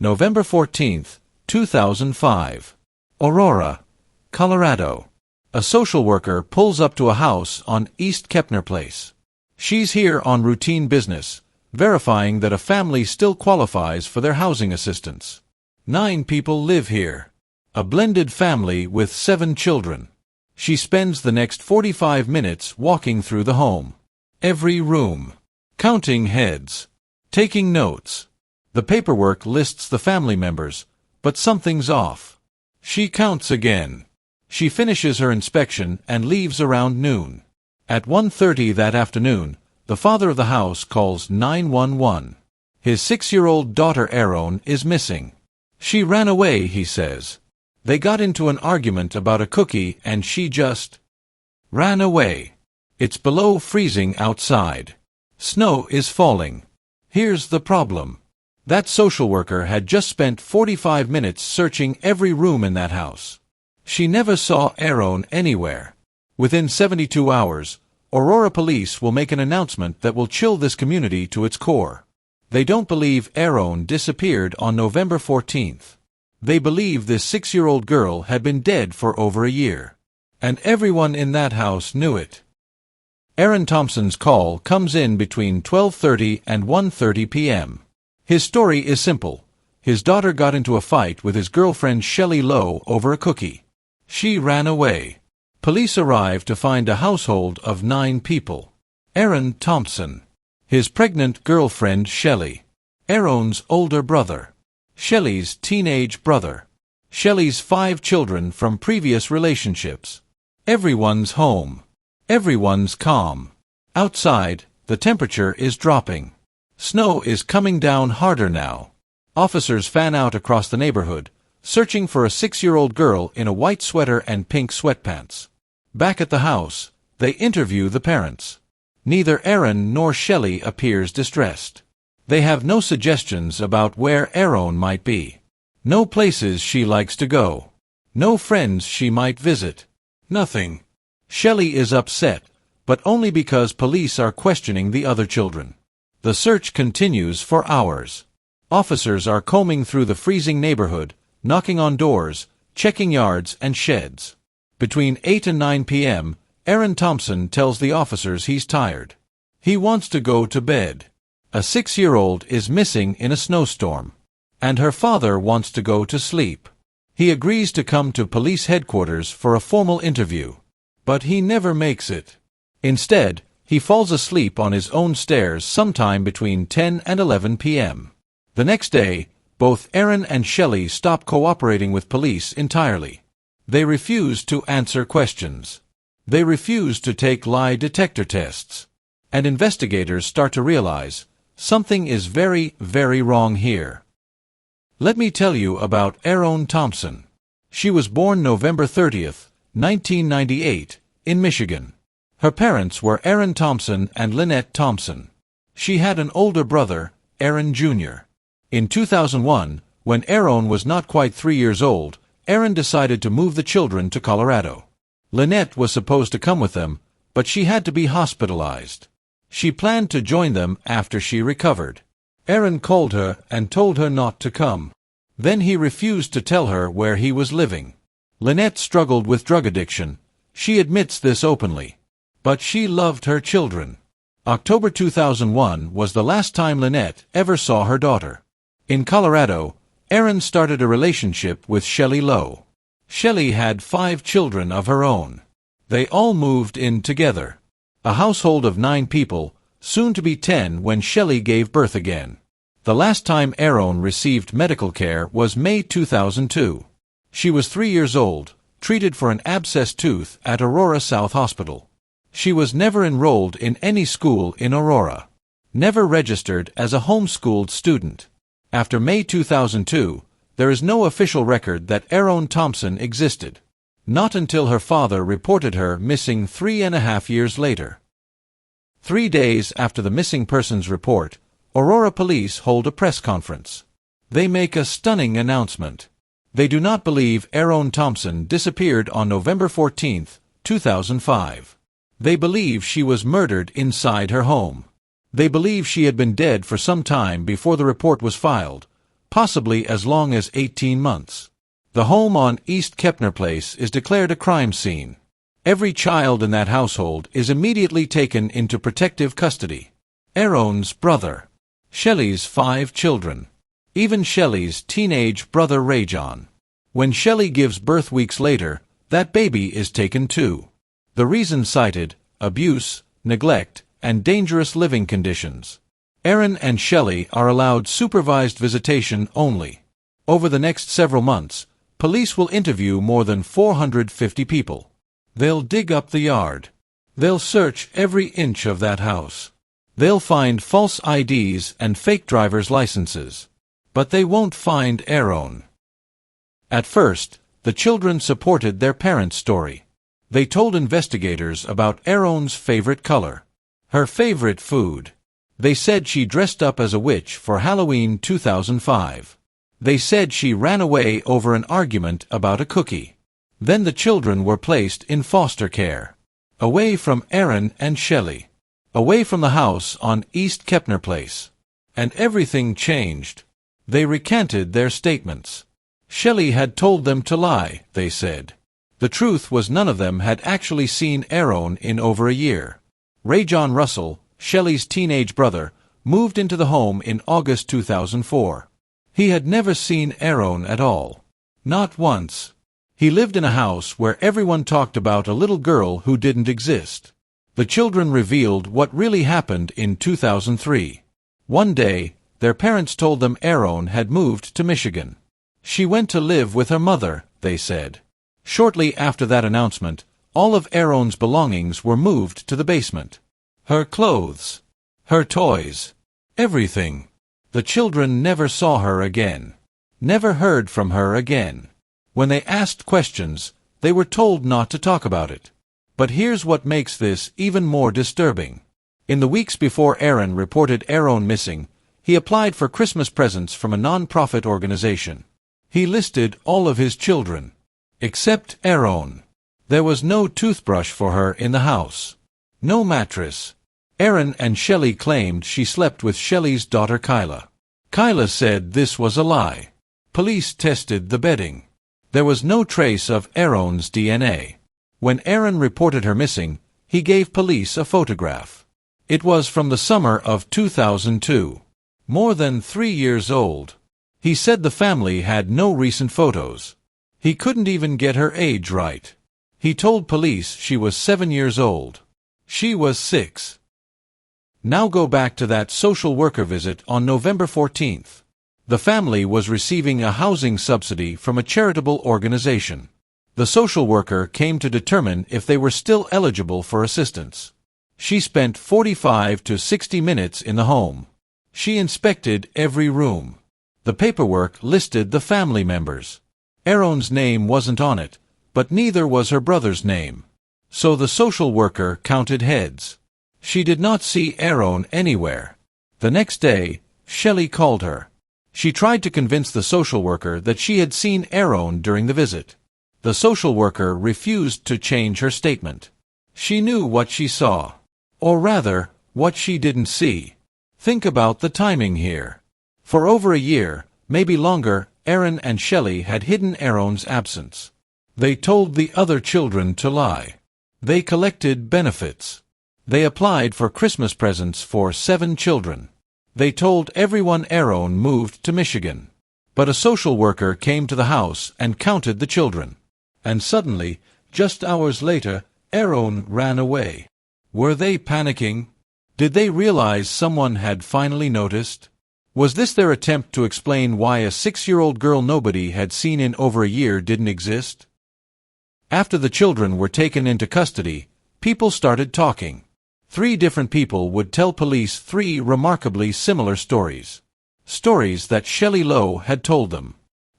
November 14, 2005. Aurora, Colorado. A social worker pulls up to a house on East Kepner Place. She's here on routine business, verifying that a family still qualifies for their housing assistance. 9 people live here. A blended family with 7 children. She spends the next 45 minutes walking through the home. Every room. Counting heads. Taking notes. The paperwork lists the family members, but something's off. She counts again. She finishes her inspection and leaves around noon. At 1:30 that afternoon, the father of the house calls 911. His 6-year-old daughter Aarone is missing. She ran away, he says. They got into an argument about a cookie and she just ran away. It's below freezing outside. Snow is falling. Here's the problem. That social worker had just spent 45 minutes searching every room in that house. She never saw Aarone anywhere. Within 72 hours, Aurora police will make an announcement that will chill this community to its core. They don't believe Aarone disappeared on November 14th. They believe this 6-year-old girl had been dead for over a year. And everyone in that house knew it. Aarone Thompson's call comes in between 12:30 and 1:30 p.m. His story is simple. His daughter got into a fight with his girlfriend Shelley Lowe over a cookie. She ran away. Police arrive to find a household of 9 people. Aarone Thompson. His pregnant girlfriend Shelley. Aarone's older brother. Shelley's teenage brother. Shelley's 5 children from previous relationships. Everyone's home. Everyone's calm. Outside, the temperature is dropping. Snow is coming down harder now. Officers fan out across the neighborhood, searching for a 6-year-old girl in a white sweater and pink sweatpants. Back at the house, they interview the parents. Neither Aarone nor Shelley appears distressed. They have no suggestions about where Aarone might be. No places she likes to go. No friends she might visit. Nothing. Shelley is upset, but only because police are questioning the other children. The search continues for hours. Officers are combing through the freezing neighborhood, knocking on doors, checking yards and sheds. Between 8 and 9 p.m., Aarone Thompson tells the officers he's tired. He wants to go to bed. A 6-year-old is missing in a snowstorm. And her father wants to go to sleep. He agrees to come to police headquarters for a formal interview. But he never makes it. Instead, he falls asleep on his own stairs sometime between 10 and 11 p.m. The next day, both Aarone and Shelley stop cooperating with police entirely. They refuse to answer questions. They refuse to take lie detector tests. And investigators start to realize something is very, very wrong here. Let me tell you about Aarone Thompson. She was born November 30th, 1998, in Michigan. Her parents were Aarone Thompson and Lynette Thompson. She had an older brother, Aaron Jr. In 2001, when Aarone was not quite 3 years old, Aaron decided to move the children to Colorado. Lynette was supposed to come with them, but she had to be hospitalized. She planned to join them after she recovered. Aaron called her and told her not to come. Then he refused to tell her where he was living. Lynette struggled with drug addiction. She admits this openly. But she loved her children. October 2001 was the last time Lynette ever saw her daughter. In Colorado, Aaron started a relationship with Shelley Lowe. Shelley had 5 children of her own. They all moved in together. A household of 9 people, soon to be 10 when Shelley gave birth again. The last time Aarone received medical care was May 2002. She was 3 years old, treated for an abscessed tooth at Aurora South Hospital. She was never enrolled in any school in Aurora. Never registered as a homeschooled student. After May 2002, there is no official record that Aarone Thompson existed. Not until her father reported her missing 3.5 years later. 3 days after the missing persons report, Aurora police hold a press conference. They make a stunning announcement. They do not believe Aarone Thompson disappeared on November 14, 2005. They believe she was murdered inside her home. They believe she had been dead for some time before the report was filed, possibly as long as 18 months. The home on East Kepner Place is declared a crime scene. Every child in that household is immediately taken into protective custody. Aarone's brother. Shelley's 5 children. Even Shelley's teenage brother Rajon. When Shelley gives birth weeks later, that baby is taken too. The reason cited: abuse, neglect, and dangerous living conditions. Aarone and Shelley are allowed supervised visitation only. Over the next several months, police will interview more than 450 people. They'll dig up the yard. They'll search every inch of that house. They'll find false IDs and fake driver's licenses. But they won't find Aarone. At first, the children supported their parents' story. They told investigators about Aarone's favorite color, her favorite food. They said she dressed up as a witch for Halloween 2005. They said she ran away over an argument about a cookie. Then the children were placed in foster care. Away from Aarone and Shelley. Away from the house on East Kepner Place. And everything changed. They recanted their statements. Shelley had told them to lie, they said. The truth was none of them had actually seen Aarone in over a year. Rajon Russell, Shelley's teenage brother, moved into the home in August 2004. He had never seen Aarone at all. Not once. He lived in a house where everyone talked about a little girl who didn't exist. The children revealed what really happened in 2003. One day, their parents told them Aarone had moved to Michigan. She went to live with her mother, they said. Shortly after that announcement, all of Aarone's belongings were moved to the basement. Her clothes, her toys, everything. The children never saw her again. Never heard from her again. When they asked questions, they were told not to talk about it. But here's what makes this even more disturbing. In the weeks before Aarone reported Aarone missing, he applied for Christmas presents from a non-profit organization. He listed all of his children. Except Aarone. There was no toothbrush for her in the house. No mattress. Aarone and Shelley claimed she slept with Shelley's daughter Kyla. Kyla said this was a lie. Police tested the bedding. There was no trace of Aarone's DNA. When Aarone reported her missing, he gave police a photograph. It was from the summer of 2002. More than 3 years old. He said the family had no recent photos. He couldn't even get her age right. He told police she was 7 years old. She was 6. Now go back to that social worker visit on November 14th. The family was receiving a housing subsidy from a charitable organization. The social worker came to determine if they were still eligible for assistance. She spent 45 to 60 minutes in the home. She inspected every room. The paperwork listed the family members. Aarone's name wasn't on it, but neither was her brother's name. So the social worker counted heads. She did not see Aarone anywhere. The next day, Shelley called her. She tried to convince the social worker that she had seen Aarone during the visit. The social worker refused to change her statement. She knew what she saw. Or rather, what she didn't see. Think about the timing here. For over a year, maybe longer, Aarone and Shelley had hidden Aarone's absence. They told the other children to lie. They collected benefits. They applied for Christmas presents for 7 children. They told everyone Aarone moved to Michigan. But a social worker came to the house and counted the children. And suddenly, just hours later, Aarone ran away. Were they panicking? Did they realize someone had finally noticed? Was this their attempt to explain why a 6-year-old girl nobody had seen in over a year didn't exist? After the children were taken into custody, people started talking. 3 different people would tell police 3 remarkably similar stories. Stories that Shelley Lowe had told them.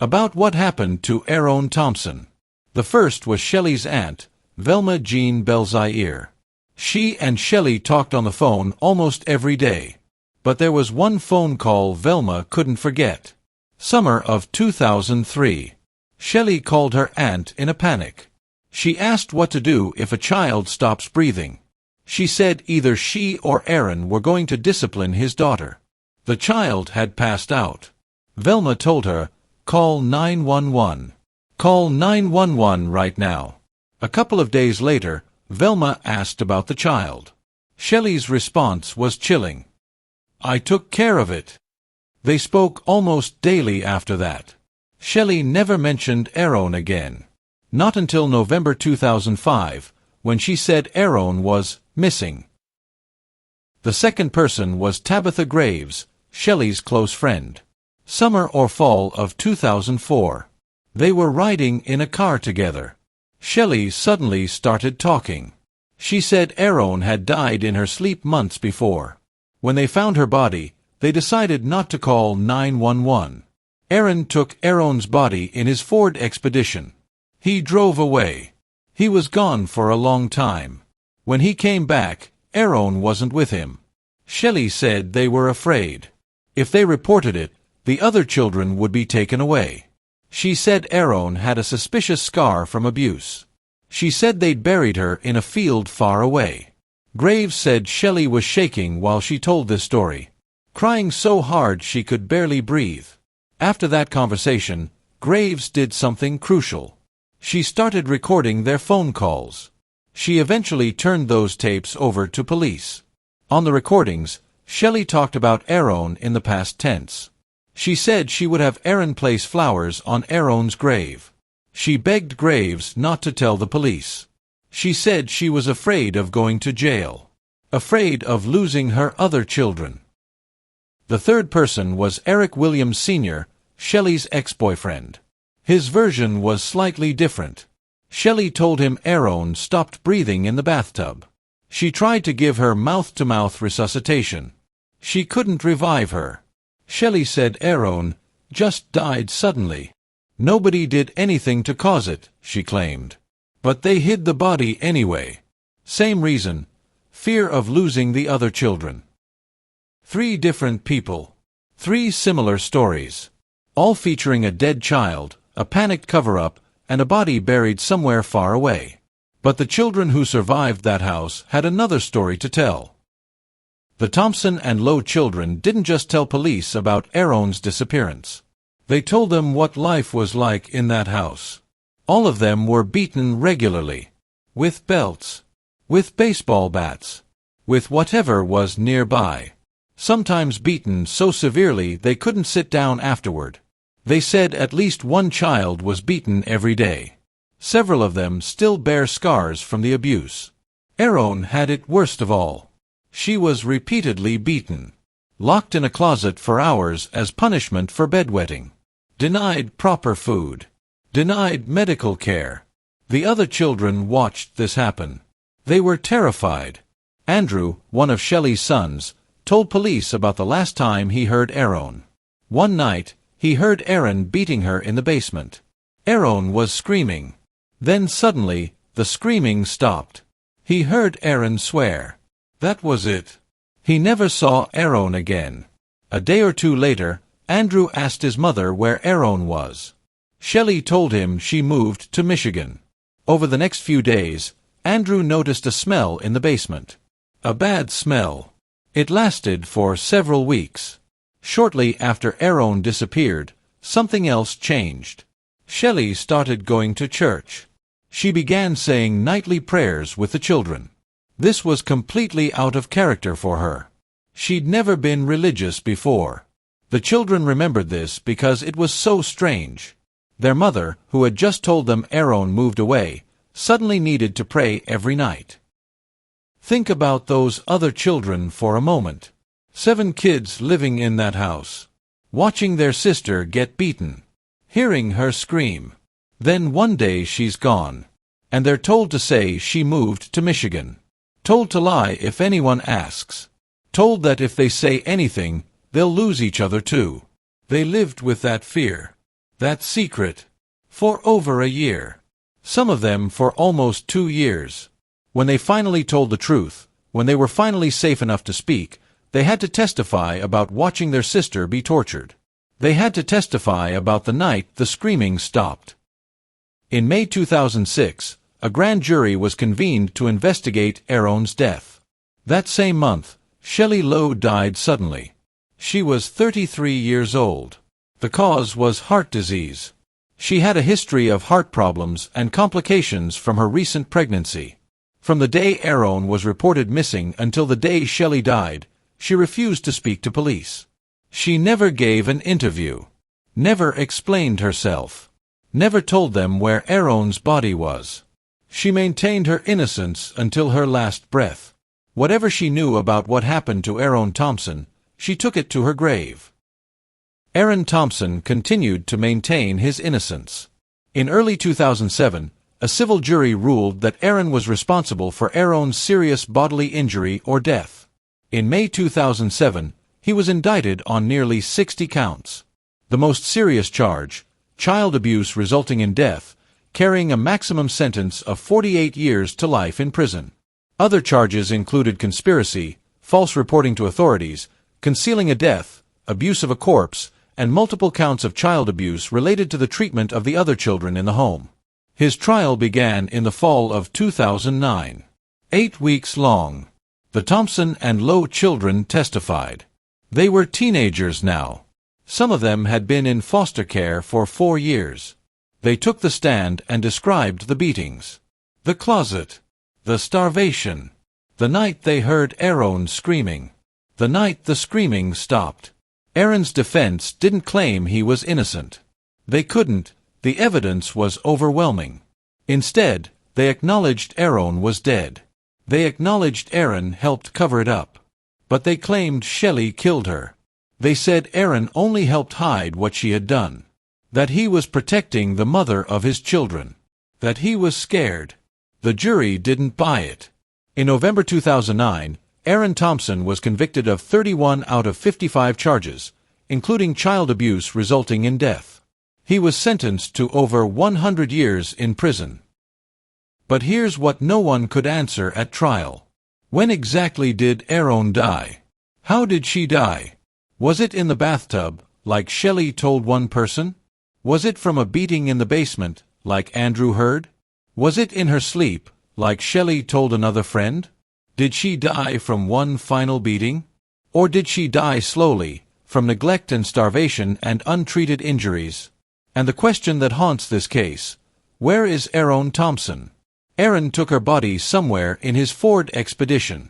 About what happened to Aarone Thompson. The first was Shelley's aunt, Velma Jean Belzaire. She and Shelley talked on the phone almost every day. But there was one phone call Velma couldn't forget. Summer of 2003. Shelley called her aunt in a panic. She asked what to do if a child stops breathing. She said either she or Aarone were going to discipline his daughter. The child had passed out. Velma told her, "Call 911. Call 911 right now." A couple of days later, Velma asked about the child. Shelley's response was chilling. "I took care of it." They spoke almost daily after that. Shelley never mentioned Aarone again. Not until November 2005, when she said Aarone was missing. The second person was Tabitha Graves, Shelley's close friend. Summer or fall of 2004. They were riding in a car together. Shelley suddenly started talking. She said Aarone had died in her sleep months before. When they found her body, they decided not to call 911. Aaron took Aarone's body in his Ford Expedition. He drove away. He was gone for a long time. When he came back, Aarone wasn't with him. Shelley said they were afraid. If they reported it, the other children would be taken away. She said Aarone had a suspicious scar from abuse. She said they'd buried her in a field far away. Graves said Shelley was shaking while she told this story, crying so hard she could barely breathe. After that conversation, Graves did something crucial. She started recording their phone calls. She eventually turned those tapes over to police. On the recordings, Shelley talked about Aarone in the past tense. She said she would have Aaron place flowers on Aarone's grave. She begged Graves not to tell the police. She said she was afraid of going to jail. Afraid of losing her other children. The third person was Eric Williams Sr., Shelley's ex-boyfriend. His version was slightly different. Shelley told him Aarone stopped breathing in the bathtub. She tried to give her mouth-to-mouth resuscitation. She couldn't revive her. Shelley said Aarone just died suddenly. Nobody did anything to cause it, she claimed. But they hid the body anyway. Same reason, fear of losing the other children. 3 different people. 3 similar stories. All featuring a dead child, a panicked cover-up, and a body buried somewhere far away. But the children who survived that house had another story to tell. The Thompson and Lowe children didn't just tell police about Aarone's disappearance. They told them what life was like in that house. All of them were beaten regularly. With belts. With baseball bats. With whatever was nearby. Sometimes beaten so severely they couldn't sit down afterward. They said at least one child was beaten every day. Several of them still bear scars from the abuse. Aarone had it worst of all. She was repeatedly beaten. Locked in a closet for hours as punishment for bedwetting. Denied proper food. Denied medical care. The other children watched this happen. They were terrified. Andrew, one of Shelley's sons, told police about the last time he heard Aarone. One night, he heard Aaron beating her in the basement. Aarone was screaming. Then suddenly, the screaming stopped. He heard Aaron swear. That was it. He never saw Aarone again. A day or two later, Andrew asked his mother where Aarone was. Shelley told him she moved to Michigan. Over the next few days, Andrew noticed a smell in the basement. A bad smell. It lasted for several weeks. Shortly after Aarone disappeared, something else changed. Shelley started going to church. She began saying nightly prayers with the children. This was completely out of character for her. She'd never been religious before. The children remembered this because it was so strange. Their mother, who had just told them Aarone moved away, suddenly needed to pray every night. Think about those other children for a moment. 7 kids living in that house. Watching their sister get beaten. Hearing her scream. Then one day she's gone. And they're told to say she moved to Michigan. Told to lie if anyone asks. Told that if they say anything, they'll lose each other too. They lived with that fear. That secret. For over a year. Some of them for almost 2 years. When they finally told the truth, when they were finally safe enough to speak, they had to testify about watching their sister be tortured. They had to testify about the night the screaming stopped. In May 2006, a grand jury was convened to investigate Aarone's death. That same month, Shelley Lowe died suddenly. She was 33 years old. The cause was heart disease. She had a history of heart problems and complications from her recent pregnancy. From the day Aarone was reported missing until the day Shelley died, she refused to speak to police. She never gave an interview, never explained herself, never told them where Aarone's body was. She maintained her innocence until her last breath. Whatever she knew about what happened to Aarone Thompson, she took it to her grave. Aarone Thompson continued to maintain his innocence. In early 2007, a civil jury ruled that Aarone was responsible for Aarone's serious bodily injury or death. In May 2007, he was indicted on nearly 60 counts. The most serious charge, child abuse resulting in death, carrying a maximum sentence of 48 years to life in prison. Other charges included conspiracy, false reporting to authorities, concealing a death, abuse of a corpse, and multiple counts of child abuse related to the treatment of the other children in the home. His trial began in the fall of 2009. 8 weeks long. The Thompson and Lowe children testified. They were teenagers now. Some of them had been in foster care for 4 years. They took the stand and described the beatings, the closet, the starvation, the night they heard Aarone screaming, the night the screaming stopped. Aarone's defense didn't claim he was innocent. They couldn't, the evidence was overwhelming. Instead, they acknowledged Aarone was dead. They acknowledged Aarone helped cover it up. But they claimed Shelley killed her. They said Aarone only helped hide what she had done. That he was protecting the mother of his children. That he was scared. The jury didn't buy it. In November 2009, Aarone Thompson was convicted of 31 out of 55 charges, including child abuse resulting in death. He was sentenced to over 100 years in prison. But here's what no one could answer at trial. When exactly did Aarone die? How did she die? Was it in the bathtub, like Shelley told one person? Was it from a beating in the basement, like Andrew heard? Was it in her sleep, like Shelley told another friend? Did she die from one final beating? Or did she die slowly, from neglect and starvation and untreated injuries? And the question that haunts this case, where is Aarone Thompson? Aarone took her body somewhere in his Ford Expedition.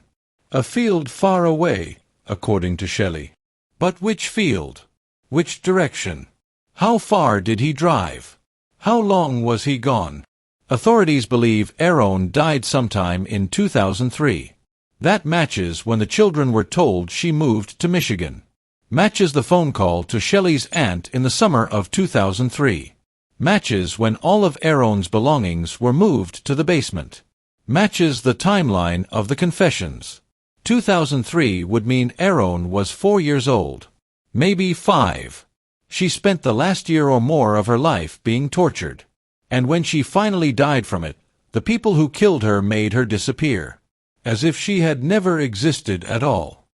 A field far away, according to Shelley. But which field? Which direction? How far did he drive? How long was he gone? Authorities believe Aarone died sometime in 2003. That matches when the children were told she moved to Michigan. Matches the phone call to Shelley's aunt in the summer of 2003. Matches when all of Aarone's belongings were moved to the basement. Matches the timeline of the confessions. 2003 would mean Aarone was 4 years old. Maybe 5. She spent the last year or more of her life being tortured. And when she finally died from it, the people who killed her made her disappear. As if she had never existed at all.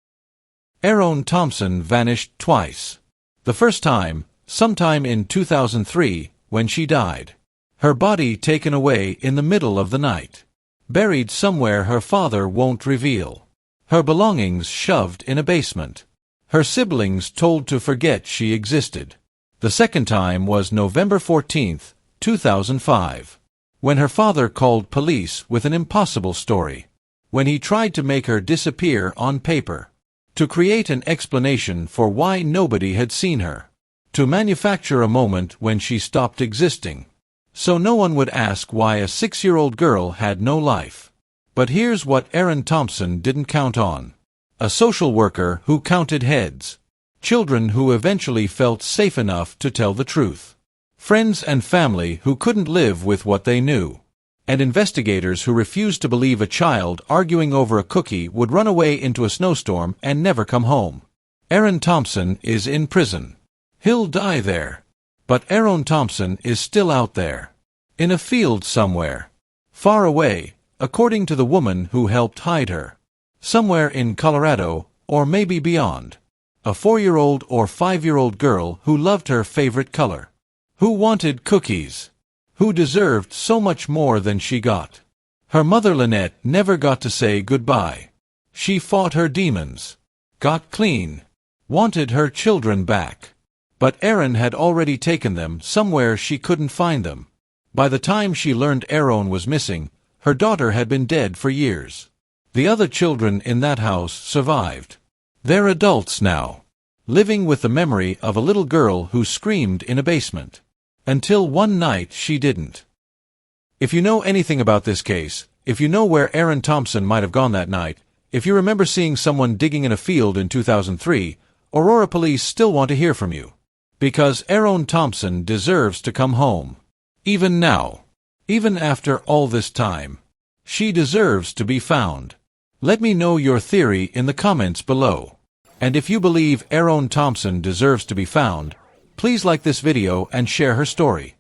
Aarone Thompson vanished twice. The first time, sometime in 2003, when she died. Her body taken away in the middle of the night. Buried somewhere her father won't reveal. Her belongings shoved in a basement. Her siblings told to forget she existed. The second time was November 14, 2005. When her father called police with an impossible story. When he tried to make her disappear on paper. To create an explanation for why nobody had seen her. To manufacture a moment when she stopped existing. So no one would ask why a 6-year-old girl had no life. But here's what Aarone Thompson didn't count on. A social worker who counted heads. Children who eventually felt safe enough to tell the truth. Friends and family who couldn't live with what they knew. And investigators who refused to believe a child arguing over a cookie would run away into a snowstorm and never come home. Aarone Thompson is in prison. He'll die there. But Aarone Thompson is still out there. In a field somewhere. Far away, according to the woman who helped hide her. Somewhere in Colorado, or maybe beyond. A 4-year-old or 5-year-old girl who loved her favorite color. Who wanted cookies. Who deserved so much more than she got. Her mother Lynette never got to say goodbye. She fought her demons. Got clean. Wanted her children back. But Aarone had already taken them somewhere she couldn't find them. By the time she learned Aarone was missing, her daughter had been dead for years. The other children in that house survived. They're adults now, living with the memory of a little girl who screamed in a basement. Until one night she didn't. If you know anything about this case, if you know where Aarone Thompson might have gone that night, if you remember seeing someone digging in a field in 2003, Aurora police still want to hear from you. Because Aarone Thompson deserves to come home. Even now. Even after all this time. She deserves to be found. Let me know your theory in the comments below. And if you believe Aarone Thompson deserves to be found, please like this video and share her story.